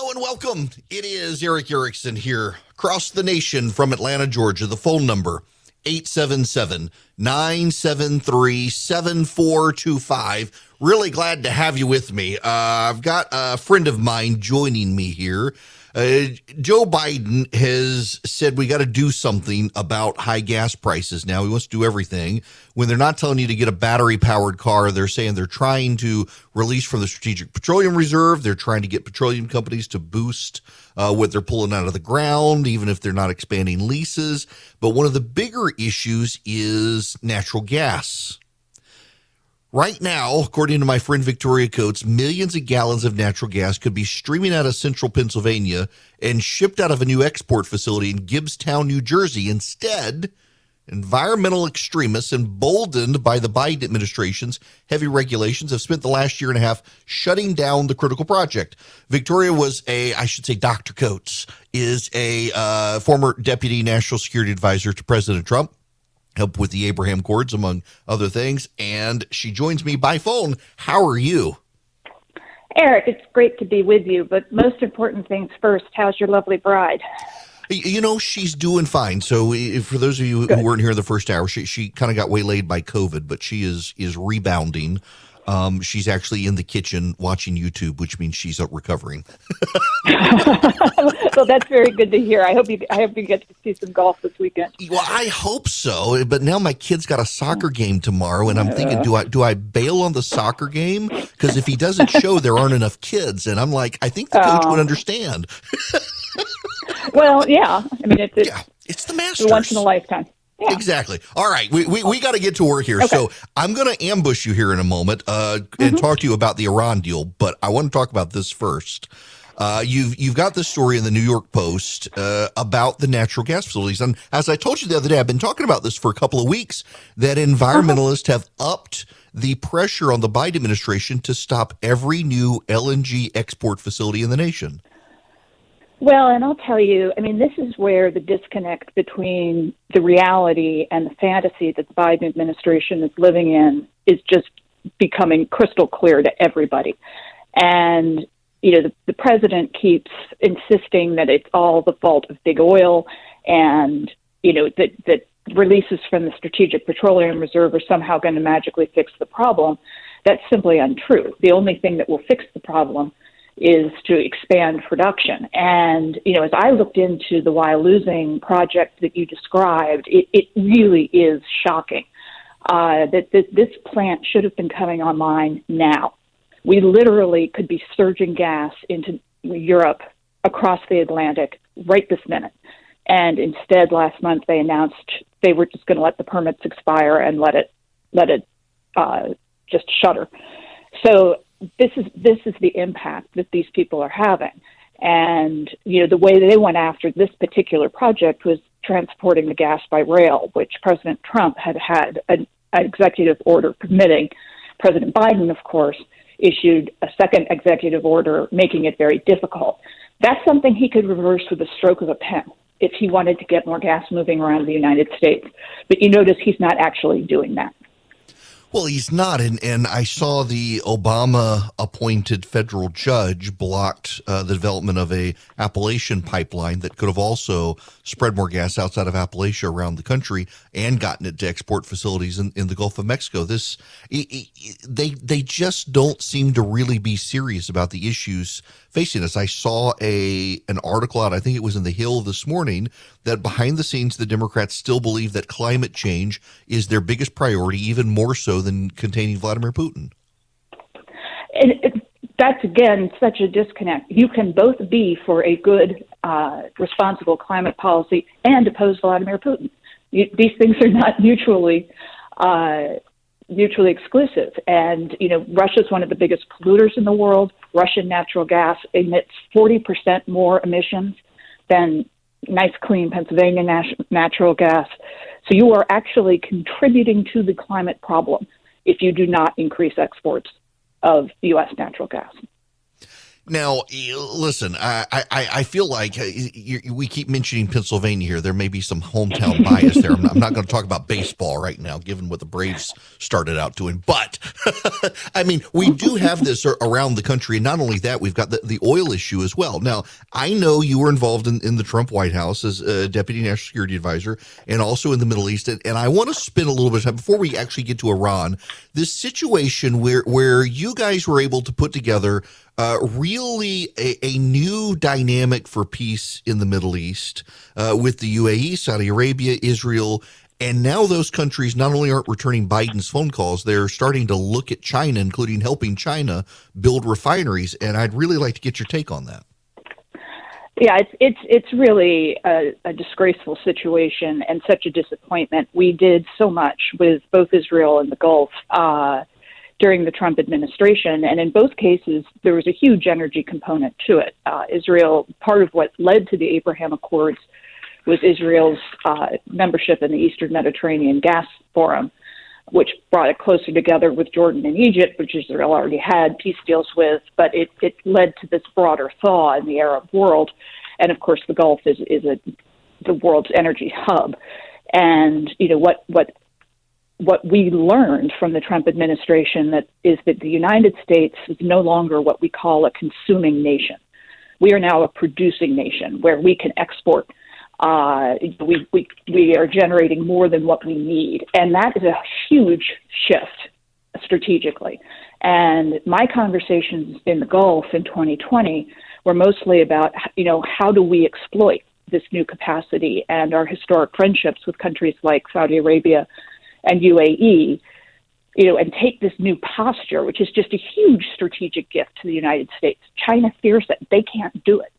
Hello and welcome. It is Eric Erickson here across the nation from Atlanta, Georgia. The phone number, 877-973-7425. Really glad to have you with me. I've got a friend of mine joining me here. Joe Biden has said we got to do something about high gas prices now. He wants to do everything. When they're not telling you to get a battery-powered car, they're saying they're trying to release from the Strategic Petroleum Reserve. They're trying to get petroleum companies to boost what they're pulling out of the ground, even if they're not expanding leases. But one of the bigger issues is natural gas. Right now, according to my friend Victoria Coates, millions of gallons of natural gas could be streaming out of central Pennsylvania and shipped out of a new export facility in Gibbstown, New Jersey. Instead, environmental extremists, emboldened by the Biden administration's heavy regulations, have spent the last year and a half shutting down the critical project. Victoria Dr. Coates is a former deputy national security advisor to President Trump. Help with the Abraham Accords, among other things. And she joins me by phone. How are you? Eric, it's great to be with you. But most important things first, how's your lovely bride? You know, she's doing fine. So for those of you who weren't here in the first hour, she kind of got waylaid by COVID, but she is rebounding. She's actually in the kitchen watching YouTube, which means she's recovering. Well, that's very good to hear. I hope you get to see some golf this weekend. Well, I hope so. But now my kid's got a soccer game tomorrow, and I'm thinking, do I bail on the soccer game? Because if he doesn't show, there aren't enough kids. And I'm like, I think the coach would understand. Well, yeah. I mean, it's the Masters. Once in a lifetime. Yeah. Exactly. All right. We got to get to work here. Okay. So I'm going to ambush you here in a moment and talk to you about the Iran deal. But I want to talk about this first. You've got this story in the New York Post about the natural gas facilities. And as I told you the other day, I've been talking about this for a couple of weeks, that environmentalists have upped the pressure on the Biden administration to stop every new LNG export facility in the nation. Well, and I'll tell you, I mean, this is where the disconnect between the reality and the fantasy that the Biden administration is living in is just becoming crystal clear to everybody. And, you know, the president keeps insisting that it's all the fault of big oil and, you know, that releases from the Strategic Petroleum Reserve are somehow going to magically fix the problem. That's simply untrue. The only thing that will fix the problem is to expand production. And, you know, as I looked into the Wyalusing project that you described, it really is shocking that this plant should have been coming online now. We literally could be surging gas into Europe across the Atlantic right this minute. And instead, last month, they announced they were just going to let the permits expire and let it just shutter. So this is the impact that these people are having. And, you know, the way they went after this particular project was transporting the gas by rail, which President Trump had an executive order permitting. President Biden, of course, issued a second executive order making it very difficult. That's something he could reverse with a stroke of a pen if he wanted to get more gas moving around the United States. But you notice he's not actually doing that. Well, he's not, and I saw the Obama-appointed federal judge blocked the development of a Appalachian pipeline that could have also spread more gas outside of Appalachia around the country and gotten it to export facilities in the Gulf of Mexico. They just don't seem to really be serious about the issues facing us. I saw an article out, I think it was in The Hill this morning, that behind the scenes, the Democrats still believe that climate change is their biggest priority, even more so than containing Vladimir Putin. That's, again, such a disconnect. You can both be for a good, responsible climate policy and oppose Vladimir Putin. These things are not mutually exclusive. And, you know, Russia's one of the biggest polluters in the world. Russian natural gas emits 40% more emissions than nice, clean Pennsylvania natural gas. So you are actually contributing to the climate problem if you do not increase exports of U.S. natural gas. Now, listen, I feel like we keep mentioning Pennsylvania here. There may be some hometown bias there. I'm not going to talk about baseball right now, given what the Braves started out doing. But, I mean, we do have this around the country. And not only that, we've got the oil issue as well. Now, I know you were involved in the Trump White House as a Deputy National Security Advisor and also in the Middle East. And I want to spend a little bit of time, before we actually get to Iran, this situation where you guys were able to put together really a new dynamic for peace in the Middle East with the UAE, Saudi Arabia, Israel, and now those countries not only aren't returning Biden's phone calls, they're starting to look at China, including helping China build refineries. And I'd really like to get your take on that. Yeah, it's really a disgraceful situation and such a disappointment. We did so much with both Israel and the Gulf during the Trump administration. And in both cases, there was a huge energy component to it. Israel, part of what led to the Abraham Accords was Israel's membership in the Eastern Mediterranean Gas Forum, which brought it closer together with Jordan and Egypt, which Israel already had peace deals with. But it led to this broader thaw in the Arab world. And of course, the Gulf is the world's energy hub. And, you know, what we learned from the Trump administration is that the United States is no longer what we call a consuming nation. We are now a producing nation where we can export. We are generating more than what we need. And that is a huge shift strategically. And my conversations in the Gulf in 2020 were mostly about, you know, how do we exploit this new capacity and our historic friendships with countries like Saudi Arabia and UAE, you know, and take this new posture, which is just a huge strategic gift to the United States. China fears that they can't do it.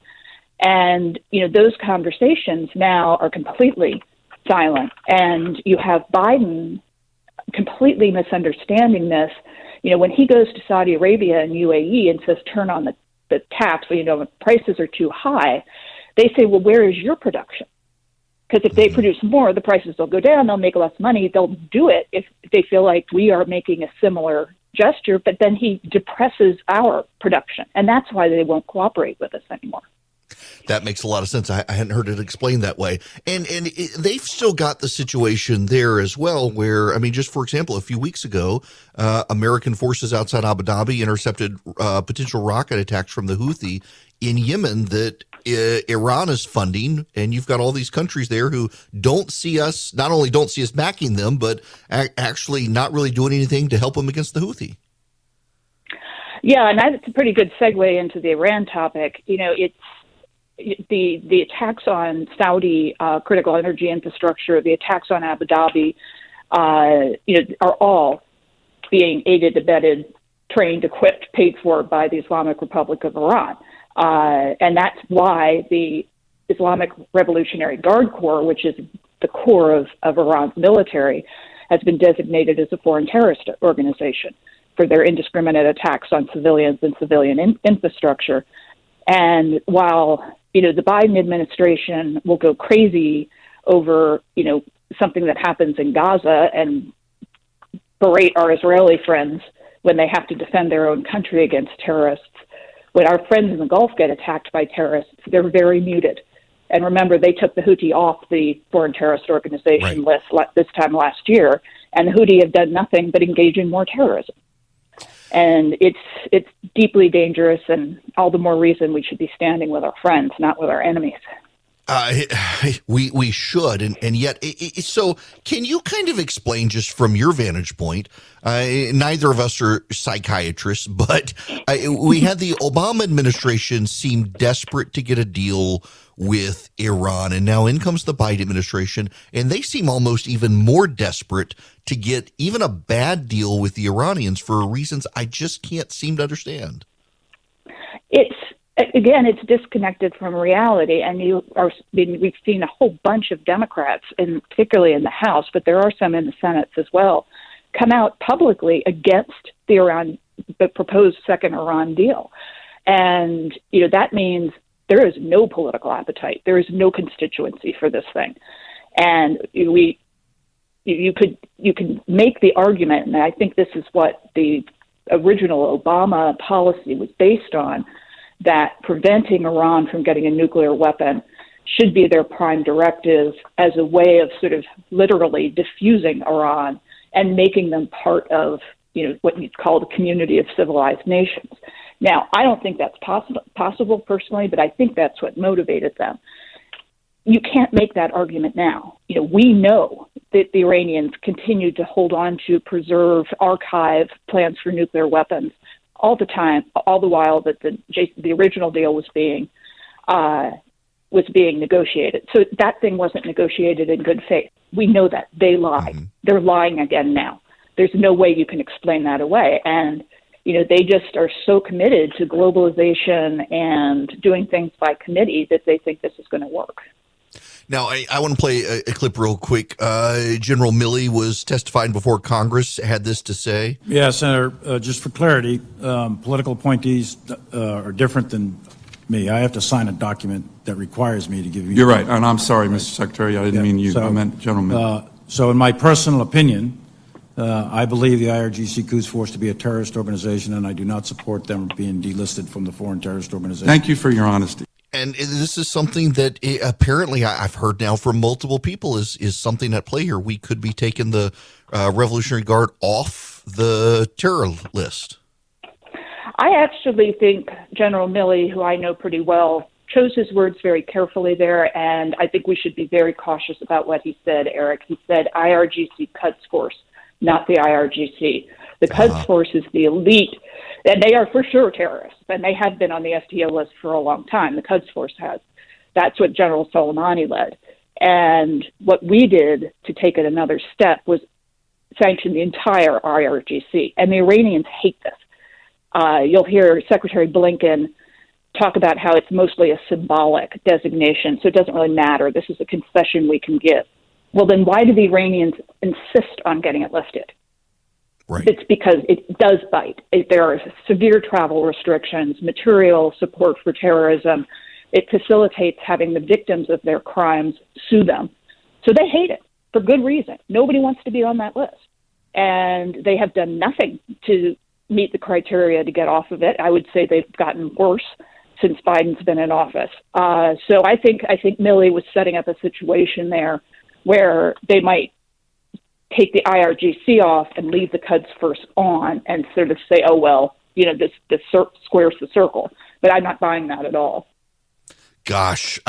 And, you know, those conversations now are completely silent. And you have Biden completely misunderstanding this. You know, when he goes to Saudi Arabia and UAE and says, turn on the taps, you know, prices are too high, they say, well, where is your production? Because if they produce more, the prices will go down, they'll make less money, they'll do it if they feel like we are making a similar gesture, but then he depresses our production. And that's why they won't cooperate with us anymore. That makes a lot of sense. I hadn't heard it explained that way. And they've still got the situation there as well where, I mean, just for example, a few weeks ago, American forces outside Abu Dhabi intercepted potential rocket attacks from the Houthi in Yemen that Iran is funding. And you've got all these countries there who don't see us, not only don't see us backing them, but actually not really doing anything to help them against the Houthi. Yeah, and that's a pretty good segue into the Iran topic. You know, it's the attacks on Saudi critical energy infrastructure, the attacks on Abu Dhabi, you know, are all being aided, abetted, trained, equipped, paid for by the Islamic Republic of Iran. And that's why the Islamic Revolutionary Guard Corps, which is the core of Iran's military, has been designated as a foreign terrorist organization for their indiscriminate attacks on civilians and civilian infrastructure. And while, you know, the Biden administration will go crazy over, you know, something that happens in Gaza and berate our Israeli friends when they have to defend their own country against terrorists, when our friends in the Gulf get attacked by terrorists, they're very muted. And remember, they took the Houthi off the foreign terrorist organization list this time last year, and the Houthi have done nothing but engage in more terrorism. And it's deeply dangerous, and all the more reason we should be standing with our friends, not with our enemies. We should, and yet, so can you kind of explain, just from your vantage point, neither of us are psychiatrists, but we had the Obama administration seem desperate to get a deal with Iran, and now in comes the Biden administration, and they seem almost even more desperate to get even a bad deal with the Iranians for reasons I just can't seem to understand. It's disconnected from reality, and we've seen a whole bunch of Democrats, and particularly in the House, but there are some in the Senate as well, come out publicly against the proposed second Iran deal. And, you know, that means there is no political appetite. There is no constituency for this thing. And you could make the argument, and I think this is what the original Obama policy was based on, that preventing Iran from getting a nuclear weapon should be their prime directive as a way of sort of literally diffusing Iran and making them part of, what you'd call the community of civilized nations. Now, I don't think that's possible personally, but I think that's what motivated them. You can't make that argument now. We know that the Iranians continue to hold on to, preserve, archive plans for nuclear weapons all the time, all the while that the original deal was being negotiated. So that thing wasn't negotiated in good faith. We know that. They lied. Mm-hmm. They're lying again now. There's no way you can explain that away. And, they just are so committed to globalization and doing things by committee that they think this is going to work. Now, I want to play a clip real quick. General Milley was testifying before Congress, had this to say. Yeah, Senator, just for clarity, political appointees are different than me. I have to sign a document that requires me to give you... You're right, and I'm sorry, Mr. Secretary, I didn't mean you. I meant General Milley. So in my personal opinion, I believe the IRGC Quds Force to be a terrorist organization, and I do not support them being delisted from the Foreign Terrorist Organization. Thank you for your honesty. And this is something that apparently I've heard now from multiple people is something at play here. We could be taking the Revolutionary Guard off the terror list. I actually think General Milley, who I know pretty well, chose his words very carefully there, and I think we should be very cautious about what he said, Eric. He said IRGC Quds Force, not the IRGC. The Quds Force is the elite, and they are for sure terrorists, and they have been on the FTO list for a long time. The Quds Force has. That's what General Soleimani led. And what we did to take it another step was sanction the entire IRGC, and the Iranians hate this. You'll hear Secretary Blinken talk about how it's mostly a symbolic designation, so it doesn't really matter. This is a concession we can give. Well, then why do the Iranians insist on getting it lifted? Right. It's because it does bite. There are severe travel restrictions, material support for terrorism. It facilitates having the victims of their crimes sue them. So they hate it for good reason. Nobody wants to be on that list. And they have done nothing to meet the criteria to get off of it. I would say they've gotten worse since Biden's been in office. So I think Milley was setting up a situation there where they might take the IRGC off and leave the Quds Force on and sort of say, oh, well, this squares the circle. But I'm not buying that at all. Gosh,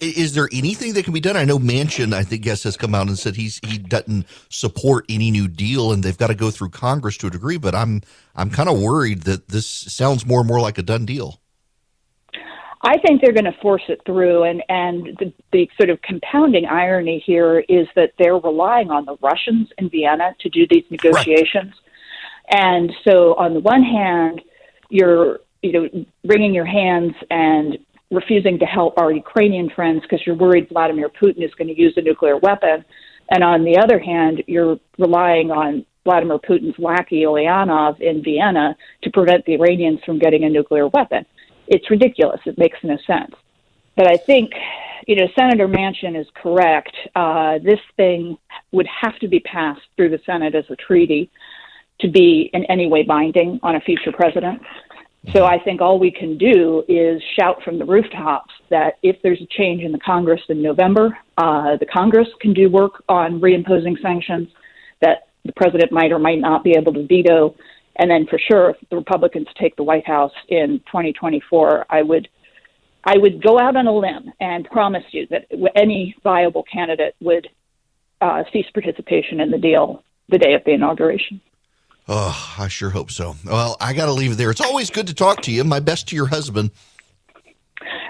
is there anything that can be done? I know Manchin, I think, has come out and said he doesn't support any new deal, and they've got to go through Congress to a degree. But I'm kind of worried that this sounds more and more like a done deal. I think they're going to force it through, and the sort of compounding irony here is that they're relying on the Russians in Vienna to do these negotiations. Right. And so on the one hand, you're wringing your hands and refusing to help our Ukrainian friends because you're worried Vladimir Putin is going to use a nuclear weapon. And on the other hand, you're relying on Vladimir Putin's lackey, Ulyanov, in Vienna to prevent the Iranians from getting a nuclear weapon. It's ridiculous. It makes no sense. But I think, Senator Manchin is correct. This thing would have to be passed through the Senate as a treaty to be in any way binding on a future president. So I think all we can do is shout from the rooftops that if there's a change in the Congress in November, the Congress can do work on reimposing sanctions that the president might or might not be able to veto. And then for sure, if the Republicans take the White House in 2024, I would go out on a limb and promise you that any viable candidate would cease participation in the deal the day of the inauguration. Oh, I sure hope so. Well, I got to leave it there. It's always good to talk to you. My best to your husband.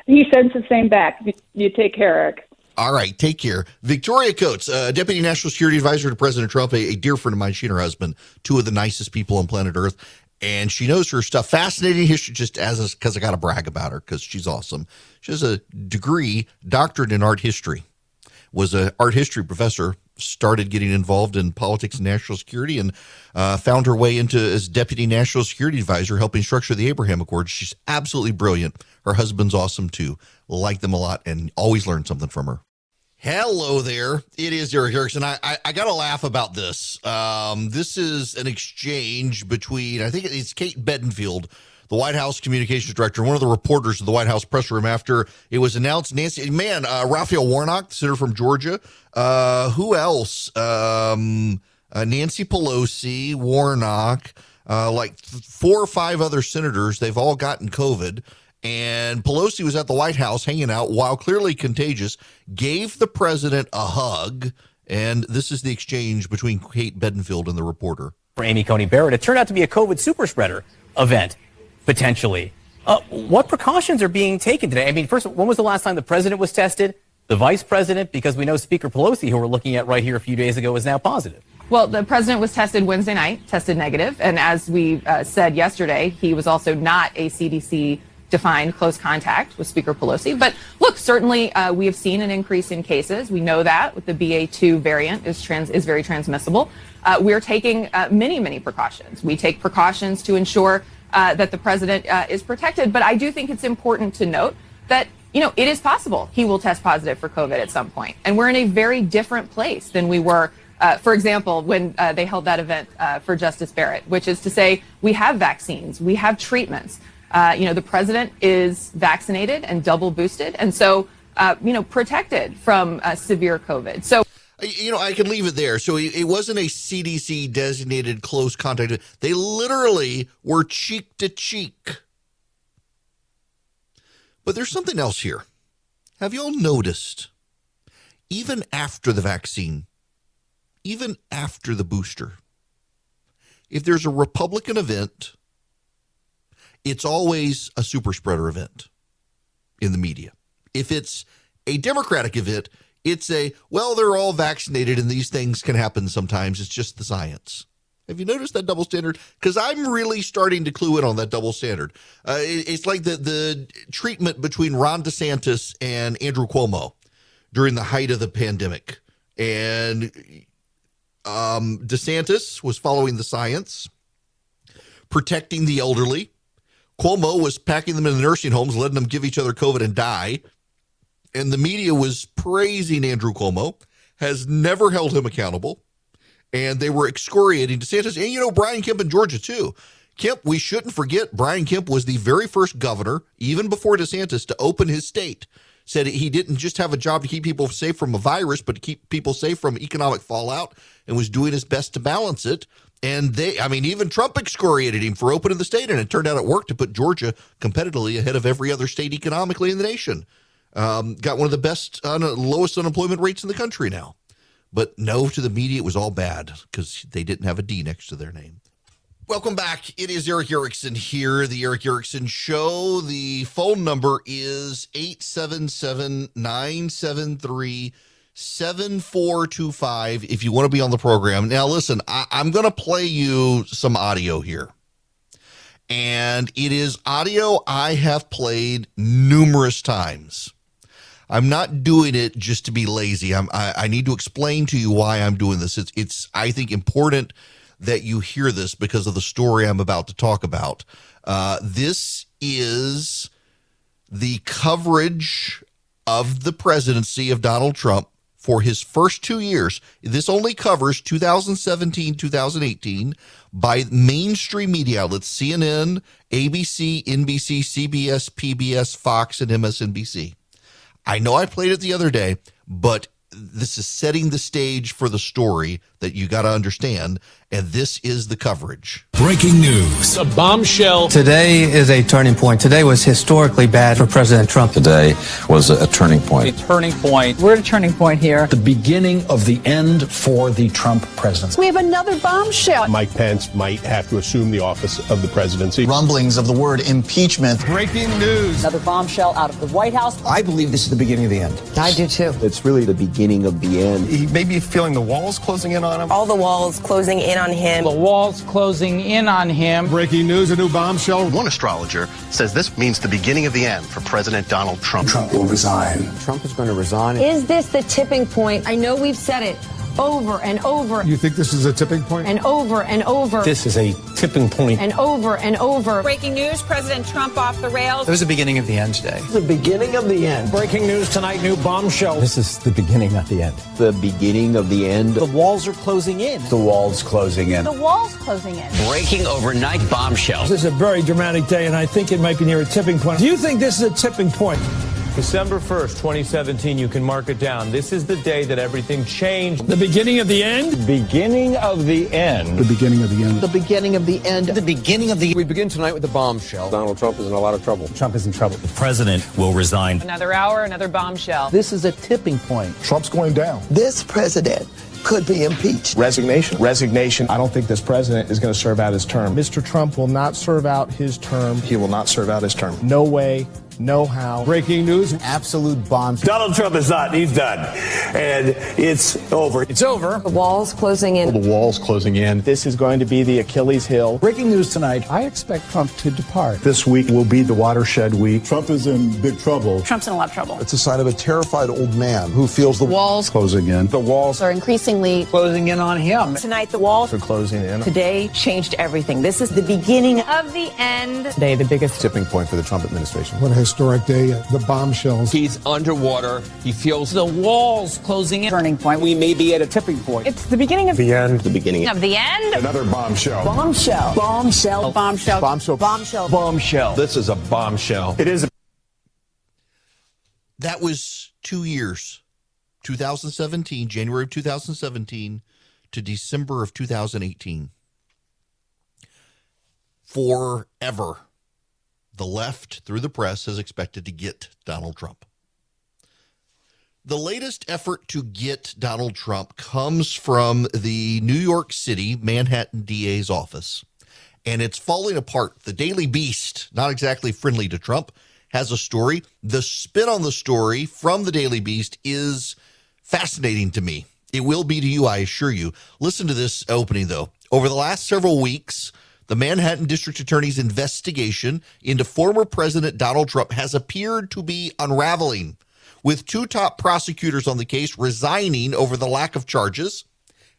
He sends the same back. You take care, Eric. All right, take care. Victoria Coates, Deputy National Security Advisor to President Trump, a dear friend of mine. She and her husband, two of the nicest people on planet Earth, and she knows her stuff. Fascinating history, just because I got to brag about her because she's awesome. She has a degree, doctorate in art history, was an art history professor, started getting involved in politics and national security, and found her way into as Deputy National Security Advisor, helping structure the Abraham Accords. She's absolutely brilliant. Her husband's awesome, too. Like them a lot and always learn something from her. Hello there. It is Eric Erickson. I got to laugh about this. This is an exchange between, I think it's Kate Bedingfield, the White House communications director, one of the reporters of the White House press room after it was announced. Raphael Warnock, the senator from Georgia. Who else? Nancy Pelosi, Warnock, like 4 or 5 other senators. They've all gotten COVID. And Pelosi was at the White House hanging out while clearly contagious, gave the president a hug. And this is the exchange between Kate Bedingfield and the reporter. For Amy Coney Barrett, it turned out to be a COVID super spreader event, potentially. What precautions are being taken today? I mean, first, when was the last time the president was tested? The vice president? Because we know Speaker Pelosi, who we're looking at right here a few days ago, is now positive. Well, the president was tested Wednesday night, tested negative. And as we said yesterday, he was also not a CDC-defined close contact with Speaker Pelosi. But look, certainly we have seen an increase in cases. We know that with the BA2 variant is very transmissible. We're taking many precautions. We take precautions to ensure that the president is protected. But I do think it's important to note that, it is possible he will test positive for COVID at some point. And we're in a very different place than we were, for example, when they held that event for Justice Barrett, which is to say we have vaccines, we have treatments. The president is vaccinated and double boosted. And so, protected from severe COVID. So, I can leave it there. So it wasn't a CDC designated close contact. They literally were cheek to cheek. But there's something else here. Have y'all noticed, even after the vaccine, even after the booster, if there's a Republican event, it's always a super spreader event in the media. If it's a Democratic event, it's they're all vaccinated and these things can happen sometimes. It's just the science. Have you noticed that double standard? Because I'm really starting to clue in on that double standard. It's like the treatment between Ron DeSantis and Andrew Cuomo during the height of the pandemic. And DeSantis was following the science, protecting the elderly. Cuomo was packing them in the nursing homes, letting them give each other COVID and die. And the media was praising Andrew Cuomo, has never held him accountable. And they were excoriating DeSantis. And, Brian Kemp in Georgia, too. Kemp, we shouldn't forget, Brian Kemp was the very first governor, even before DeSantis, to open his state. Said he didn't just have a job to keep people safe from a virus, but to keep people safe from economic fallout, and was doing his best to balance it. And even Trump excoriated him for opening the state, and it turned out it worked to put Georgia competitively ahead of every other state economically in the nation. Got one of the best, lowest unemployment rates in the country now. But no, to the media, it was all bad because they didn't have a D next to their name. Welcome back. It is Eric Erickson here, the Eric Erickson Show. The phone number is 877-973-7425 if you want to be on the program. Now, listen, I'm going to play you some audio here. And it is audio I have played numerous times. I'm not doing it just to be lazy. I need to explain to you why I'm doing this. It's I think important that you hear this because of the story I'm about to talk about. This is the coverage of the presidency of Donald Trump for his first 2 years. This only covers 2017, 2018 by mainstream media outlets, CNN, ABC, NBC, CBS, PBS, Fox, and MSNBC. I know I played it the other day, but this is setting the stage for the story that you got to understand, and this is the coverage. Breaking news. A bombshell. Today is a turning point. Today was historically bad for President Trump. Today was a turning point. A turning point. We're at a turning point here. The beginning of the end for the Trump presidency. We have another bombshell. Mike Pence might have to assume the office of the presidency. Rumblings of the word impeachment. Breaking news. Another bombshell out of the White House. I believe this is the beginning of the end. I do too. It's really the beginning of the end. He may be feeling the walls closing in on him. All the walls closing in on him. The walls closing in on him. Breaking news, a new bombshell. One astrologer says this means the beginning of the end for President Donald Trump. Trump will resign. Trump is going to resign. Is this the tipping point? I know we've said it over and over. You think this is a tipping point? And over and over. This is a tipping point. And over and over. Breaking news, President Trump off the rails. It was the beginning of the end today. The beginning of the end. Breaking news tonight, new bombshell. This is the beginning, not the end. The beginning of the end. The walls are closing in. The walls closing in. The wall's closing in. Breaking overnight bombshell. This is a very dramatic day, and I think it might be near a tipping point. Do you think this is a tipping point? December 1st, 2017, you can mark it down. This is the day that everything changed. The beginning of the end? Beginning of the end. The beginning of the end. The beginning of the end. The beginning of the We begin tonight with a bombshell. Donald Trump is in a lot of trouble. Trump is in trouble. The president will resign. Another hour, another bombshell. This is a tipping point. Trump's going down. This president could be impeached. Resignation. I don't think this president is going to serve out his term. Mr. Trump will not serve out his term. He will not serve out his term. No way, no how. Breaking news. Absolute bomb. Donald Trump is not. He's done. And it's over. It's over. The wall's closing in. The wall's closing in. This is going to be the Achilles heel. Breaking news tonight. I expect Trump to depart. This week will be the watershed week. Trump is in big trouble. Trump's in a lot of trouble. It's a sign of a terrified old man who feels the walls Closing in. The walls Are increasingly Closing in on him. Tonight, the walls are closing in. today changed everything. This is the beginning of the end. today, the biggest Tipping point for the Trump administration. What a historic day. The bombshells. He's underwater. He feels The wall's closing in. turning point. we may be at a tipping point. It's the beginning of The end. The beginning Of the end. Another bombshell. bombshell. Bombshell. Bombshell. Bombshell. Bombshell. Bombshell. This is a bombshell. It is. That was 2 years, 2017, January of 2017 to December of 2018. Forever, the left, through the press, is expected to get Donald Trump. The latest effort to get Donald Trump comes from the New York City Manhattan DA's office, and it's falling apart. The Daily Beast, not exactly friendly to Trump, has a story. The spin on the story from the Daily Beast is fascinating to me. It will be to you, I assure you. Listen to this opening, though. Over the last several weeks, the Manhattan District Attorney's investigation into former President Donald Trump has appeared to be unraveling, with two top prosecutors on the case resigning over the lack of charges,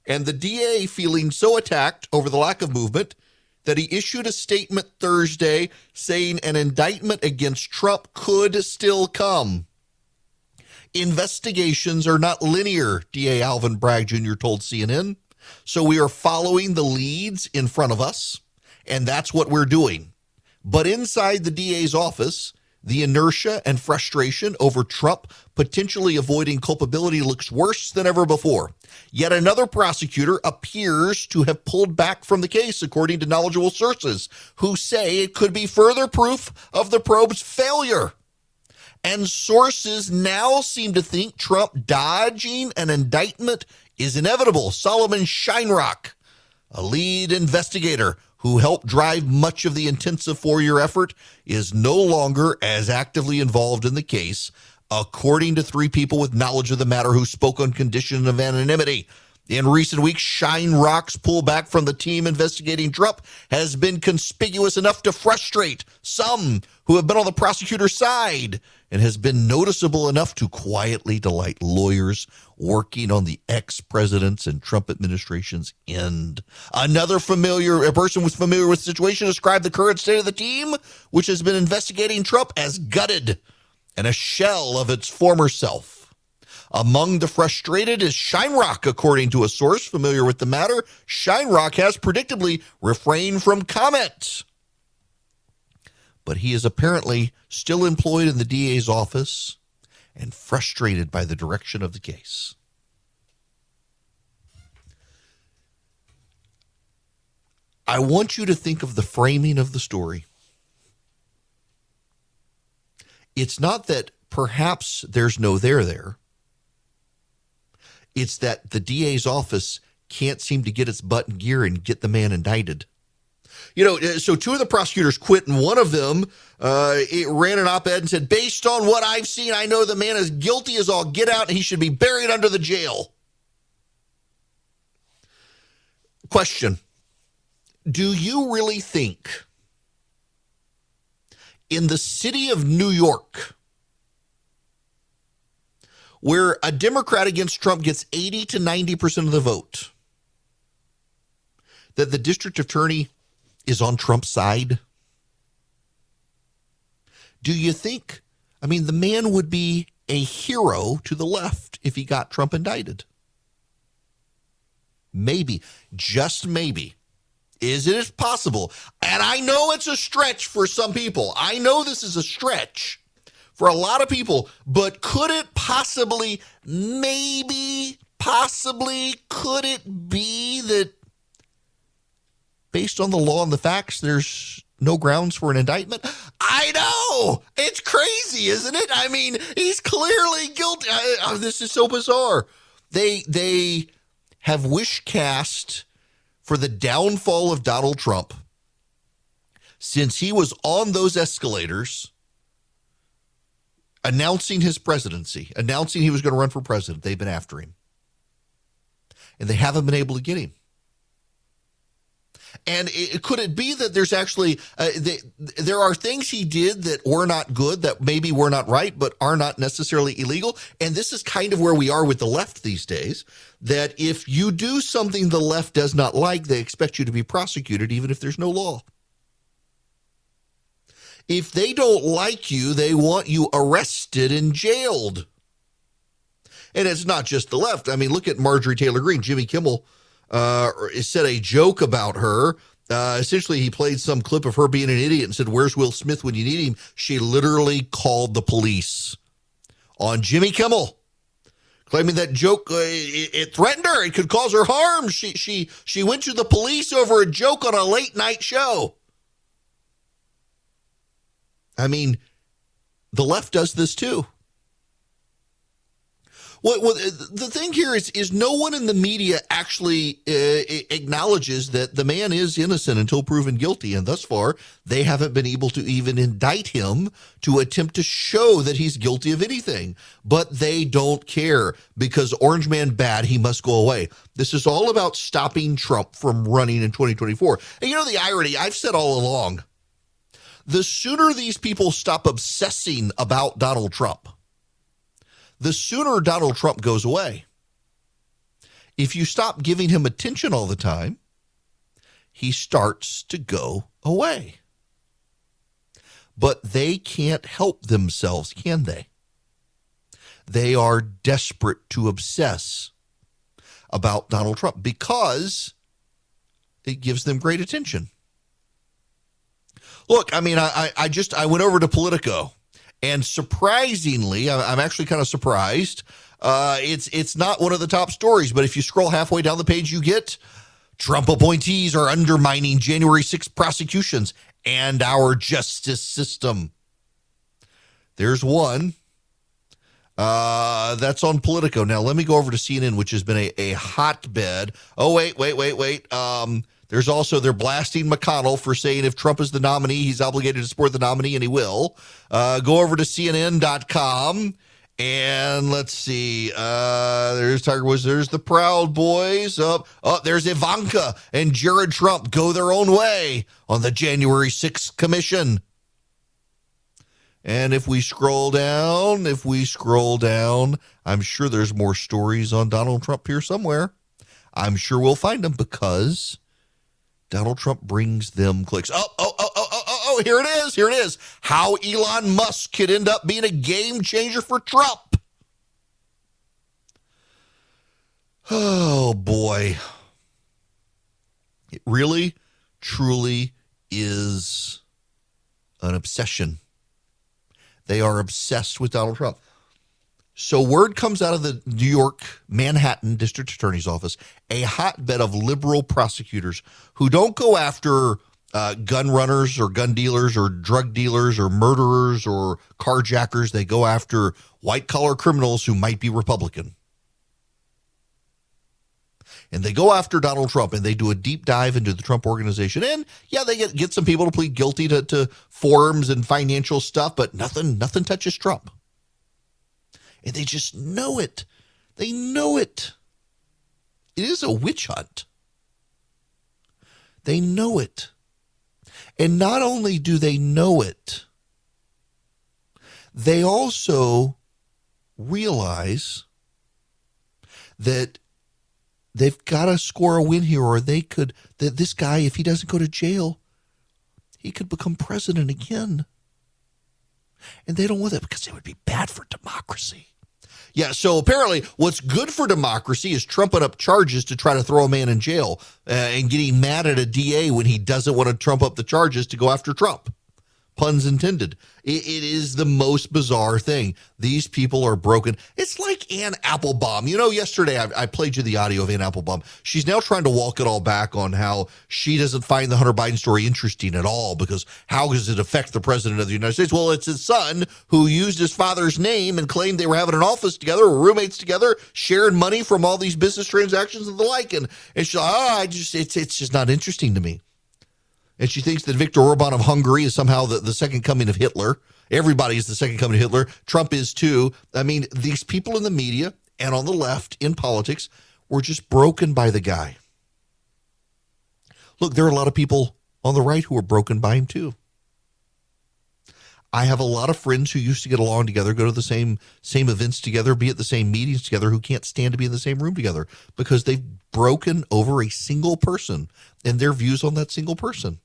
and the DA feeling so attacked over the lack of movement that he issued a statement Thursday saying an indictment against Trump could still come. Investigations are not linear, DA Alvin Bragg Jr. told CNN, so we are following the leads in front of us, and that's what we're doing. But inside the DA's office, the inertia and frustration over Trump potentially avoiding culpability looks worse than ever before. Yet another prosecutor appears to have pulled back from the case, according to knowledgeable sources, who say it could be further proof of the probe's failure. And sources now seem to think Trump dodging an indictment is inevitable. Solomon Shinerock, a lead investigator who helped drive much of the intensive 4-year effort, is no longer as actively involved in the case, according to 3 people with knowledge of the matter who spoke on condition of anonymity. In recent weeks, Shinerock's pullback from the team investigating Trump has been conspicuous enough to frustrate some who have been on the prosecutor's side, and has been noticeable enough to quietly delight lawyers working on the ex-president's and Trump administration's end. Another person who's familiar with the situation described the current state of the team, which has been investigating Trump, as gutted and a shell of its former self. Among the frustrated is Shinerock, according to a source familiar with the matter. Shinerock has predictably refrained from comment, but he is apparently still employed in the DA's office and frustrated by the direction of the case. I want you to think of the framing of the story. It's not that perhaps there's no there. It's that the DA's office can't seem to get its butt in gear and get the man indicted. So 2 of the prosecutors quit, and one of them ran an op-ed and said, based on what I've seen, I know the man is guilty as all get out, and he should be buried under the jail. Question: do you really think in the city of New York, where a Democrat against Trump gets 80 to 90% of the vote, that the district attorney is on Trump's side? Do you think, I mean, the man would be a hero to the left if he got Trump indicted? Maybe, just maybe. Is it possible? And I know it's a stretch for some people. I know this is a stretch for a lot of people, but could it possibly, could it be that based on the law and the facts, there's no grounds for an indictment? I know. It's crazy, isn't it? I mean, he's clearly guilty. This is so bizarre. They have wish cast for the downfall of Donald Trump since he was on those escalators announcing his presidency, announcing he was going to run for president. They've been after him. And they haven't been able to get him. And could it be that there's actually, there are things he did that were not good, that maybe were not right, but are not necessarily illegal? And this is kind of where we are with the left these days, that if you do something the left does not like, they expect you to be prosecuted, even if there's no law. If they don't like you, they want you arrested and jailed. And it's not just the left. I mean, look at Marjorie Taylor Greene. Jimmy Kimmel said a joke about her. Essentially, he played some clip of her being an idiot and said, "Where's Will Smith when you need him?" She literally called the police on Jimmy Kimmel, claiming that joke, it threatened her. It could cause her harm. She went to the police over a joke on a late night show. I mean, the left does this too. Well, the thing here is no one in the media actually acknowledges that the man is innocent until proven guilty. And thus far, they haven't been able to even indict him to attempt to show that he's guilty of anything. But they don't care because Orange Man bad, he must go away. This is all about stopping Trump from running in 2024. And you know the irony, I've said all along, the sooner these people stop obsessing about Donald Trump, the sooner Donald Trump goes away. If you stop giving him attention all the time, he starts to go away. But they can't help themselves, can they? They are desperate to obsess about Donald Trump because it gives them great attention. Look, I mean, I went over to Politico. And surprisingly, I'm actually kind of surprised. It's not one of the top stories, but if you scroll halfway down the page, you get Trump appointees are undermining January 6th prosecutions and our justice system. There's one. That's on Politico. Now, let me go over to CNN, which has been a hotbed. Oh, wait. There's also, they're blasting McConnell for saying if Trump is the nominee, he's obligated to support the nominee, and he will. Go over to CNN.com, and let's see. There's Tiger Woods. There's the Proud Boys. There's Ivanka and Jared Trump go their own way on the January 6th commission. And if we scroll down, I'm sure there's more stories on Donald Trump here somewhere. I'm sure we'll find them because Donald Trump brings them clicks. Here it is. How Elon Musk could end up being a game changer for Trump. Oh, boy. It really, truly is an obsession. They are obsessed with Donald Trump. So word comes out of the New York, Manhattan District Attorney's Office, a hotbed of liberal prosecutors who don't go after gun runners or gun dealers or drug dealers or murderers or carjackers. They go after white-collar criminals who might be Republican. And they go after Donald Trump, and they do a deep dive into the Trump organization. And, yeah, they get some people to plead guilty to forms and financial stuff, but nothing touches Trump. And they just know it. They know it. It is a witch hunt. They know it. And not only do they know it, they also realize that they've got to score a win here, or that this guy, if he doesn't go to jail, he could become president again. And they don't want that because it would be bad for democracy. Yeah, so apparently what's good for democracy is trumping up charges to try to throw a man in jail and getting mad at a DA when he doesn't want to trump up the charges to go after Trump. Puns intended. It is the most bizarre thing. These people are broken. It's like Ann Applebaum. You know, yesterday I played you the audio of Ann Applebaum. She's now trying to walk it all back on how she doesn't find the Hunter Biden story interesting at all because how does it affect the president of the United States? Well, it's his son who used his father's name and claimed they were having an office together or roommates together, sharing money from all these business transactions and the like. And she's like, it's just not interesting to me. And she thinks that Viktor Orban of Hungary is somehow the second coming of Hitler. Everybody is the second coming of Hitler. Trump is too. I mean, these people in the media and on the left in politics were just broken by the guy. Look, there are a lot of people on the right who are broken by him too. I have a lot of friends who used to get along together, go to the same events together, be at the same meetings together, who can't stand to be in the same room together because they've broken over a single person and their views on that single person.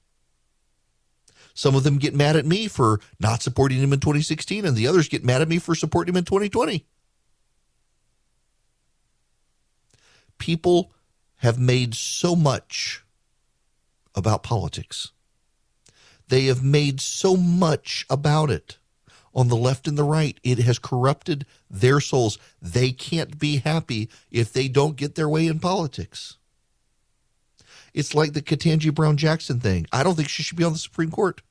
Some of them get mad at me for not supporting him in 2016, and the others get mad at me for supporting him in 2020. People have made so much about politics. They have made so much about it on the left and the right. It has corrupted their souls. They can't be happy if they don't get their way in politics. It's like the Ketanji Brown Jackson thing. I don't think she should be on the Supreme Court.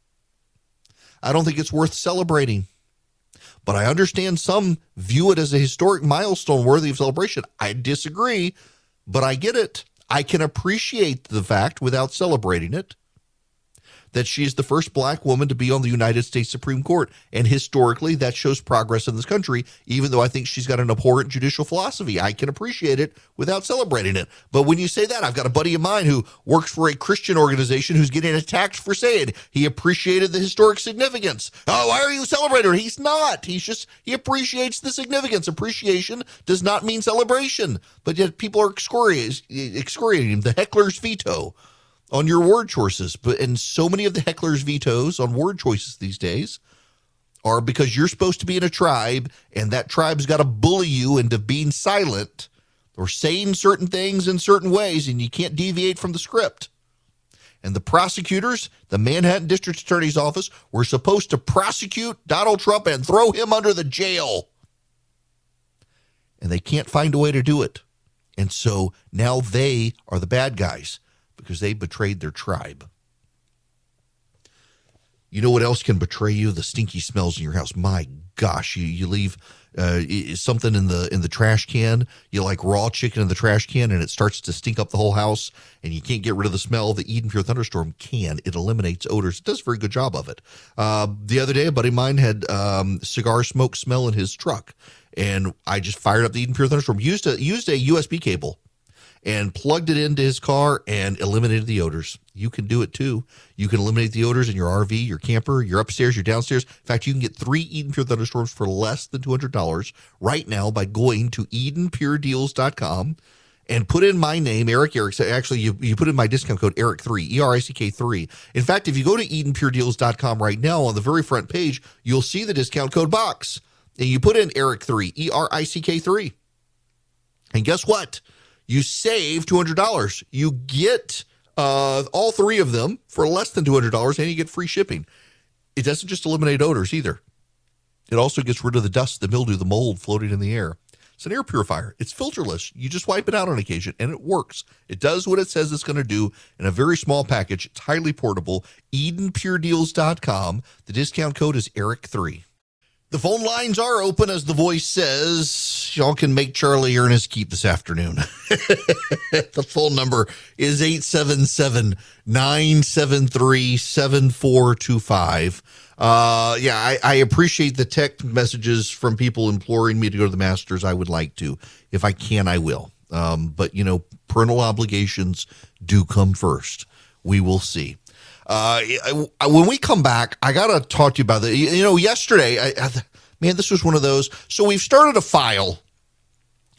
I don't think it's worth celebrating. But I understand some view it as a historic milestone worthy of celebration. I disagree, but I get it. I can appreciate the fact, without celebrating it, that she is the first black woman to be on the United States Supreme Court. And historically, that shows progress in this country, even though I think she's got an abhorrent judicial philosophy. I can appreciate it without celebrating it. But when you say that, I've got a buddy of mine who works for a Christian organization who's getting attacked for saying he appreciated the historic significance. Oh, why are you celebrating her? He's not. He appreciates the significance. Appreciation does not mean celebration. But yet people are excoriating him. The heckler's veto on your word choices. And so many of the heckler's vetoes on word choices these days are because you're supposed to be in a tribe and that tribe's got to bully you into being silent or saying certain things in certain ways, and you can't deviate from the script. And the prosecutors, the Manhattan District Attorney's Office, were supposed to prosecute Donald Trump and throw him under the jail. And they can't find a way to do it. And so now they are the bad guys, because they betrayed their tribe. You know what else can betray you? The stinky smells in your house. My gosh, you leave something in the trash can. You like raw chicken in the trash can, and it starts to stink up the whole house, and you can't get rid of the smell. The Eden Pure Thunderstorm can. It eliminates odors. It does a very good job of it. The other day, a buddy of mine had cigar smoke smell in his truck, and I just fired up the Eden Pure Thunderstorm, used a USB cable, and plugged it into his car and eliminated the odors. You can do it too. You can eliminate the odors in your RV, your camper, your upstairs, your downstairs. In fact, you can get 3 Eden Pure Thunderstorms for less than $200 right now by going to EdenPureDeals.com and put in my name, Eric Erickson. Actually, you put in my discount code ERIC3, ERICK3. In fact, if you go to EdenPureDeals.com right now, on the very front page, you'll see the discount code box. And you put in ERIC3, ERICK3. And guess what? You save $200. You get all 3 of them for less than $200, and you get free shipping. It doesn't just eliminate odors either. It also gets rid of the dust, the mildew, the mold floating in the air. It's an air purifier. It's filterless. You just wipe it out on occasion, and it works. It does what it says it's going to do in a very small package. It's highly portable. EdenPureDeals.com. The discount code is ERIC3. The phone lines are open, as the voice says. Y'all can make Charlie earn his keep this afternoon. The phone number is 877-973-7425. I appreciate the text messages from people imploring me to go to the Masters. I would like to. If I can, I will. But, parental obligations do come first. We will see. When we come back, I got to talk to you about that. Yesterday, man, this was one of those. So we've started a file.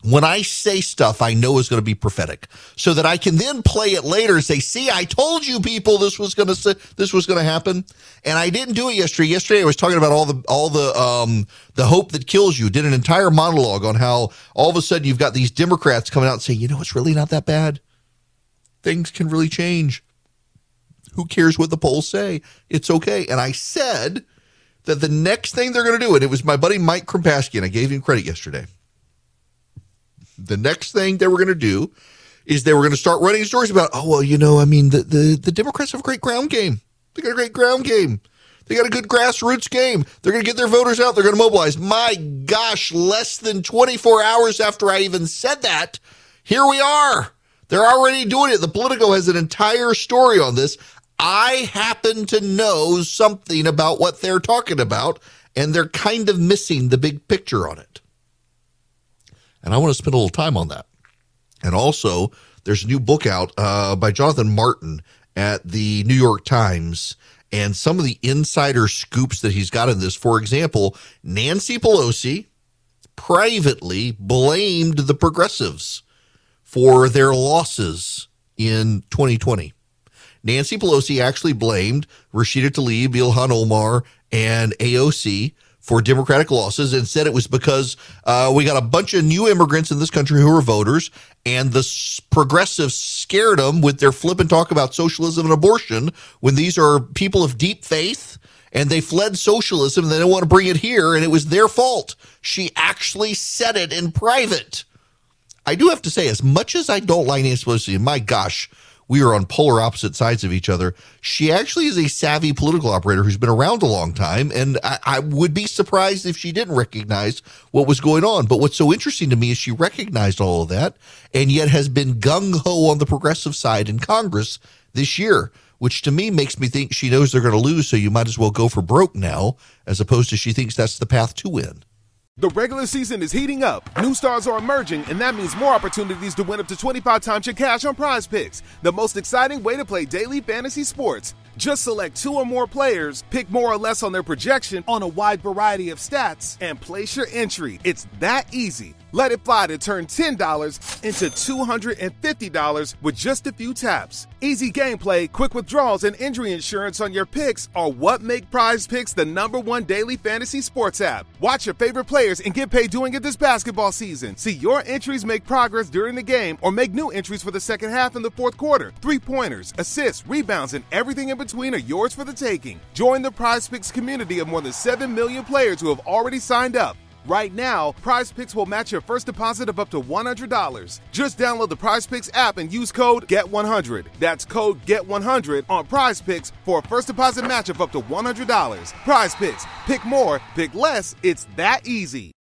When I say stuff I know is going to be prophetic, so that I can then play it later and say, see, I told you people this was going to happen. And I didn't do it yesterday. Yesterday I was talking about all the hope that kills you. Did an entire monologue on how all of a sudden you've got these Democrats coming out and saying, it's really not that bad. Things can really change. Who cares what the polls say? It's okay. And I said that the next thing they're going to do, and it was my buddy Mike Krimpaski, and I gave him credit yesterday. The next thing they were going to do is they were going to start running stories about, the Democrats have a great ground game. They got a great ground game. They got a good grassroots game. They're going to get their voters out. They're going to mobilize. My gosh, less than 24 hours after I even said that, here we are. They're already doing it. The Politico has an entire story on this. I happen to know something about what they're talking about, and they're kind of missing the big picture on it. And I want to spend a little time on that. And also, there's a new book out by Jonathan Martin at the New York Times, and some of the insider scoops that he's got in this. For example, Nancy Pelosi privately blamed the progressives for their losses in 2020. Nancy Pelosi actually blamed Rashida Tlaib, Ilhan Omar, and AOC for Democratic losses, and said it was because we got a bunch of new immigrants in this country who are voters, and the progressives scared them with their flippant talk about socialism and abortion when these are people of deep faith, and they fled socialism and they don't want to bring it here, and it was their fault. She actually said it in private. I do have to say, as much as I don't like Nancy Pelosi, and my gosh, we are on polar opposite sides of each other, she actually is a savvy political operator who's been around a long time, and I would be surprised if she didn't recognize what was going on. But what's so interesting to me is she recognized all of that, and yet has been gung-ho on the progressive side in Congress this year, which to me makes me think she knows they're going to lose, so you might as well go for broke now, as opposed to she thinks that's the path to win. The regular season is heating up. New stars are emerging, and that means more opportunities to win up to 25 times your cash on Prize Picks, the most exciting way to play daily fantasy sports. Just select 2 or more players, pick more or less on their projection on a wide variety of stats, and place your entry. It's that easy. Let it fly to turn $10 into $250 with just a few taps. Easy gameplay, quick withdrawals, and injury insurance on your picks are what make Prize Picks the #1 daily fantasy sports app. Watch your favorite players and get paid doing it this basketball season. See your entries make progress during the game, or make new entries for the second half and the fourth quarter. 3-pointers, assists, rebounds, and everything in between are yours for the taking. Join the Prize Picks community of more than 7 million players who have already signed up. Right now, Prize Picks will match your first deposit of up to $100. Just download the Prize Picks app and use code GET100. That's code GET100 on Prize Picks for a first deposit match of up to $100. Prize Picks. Pick more, pick less. It's that easy.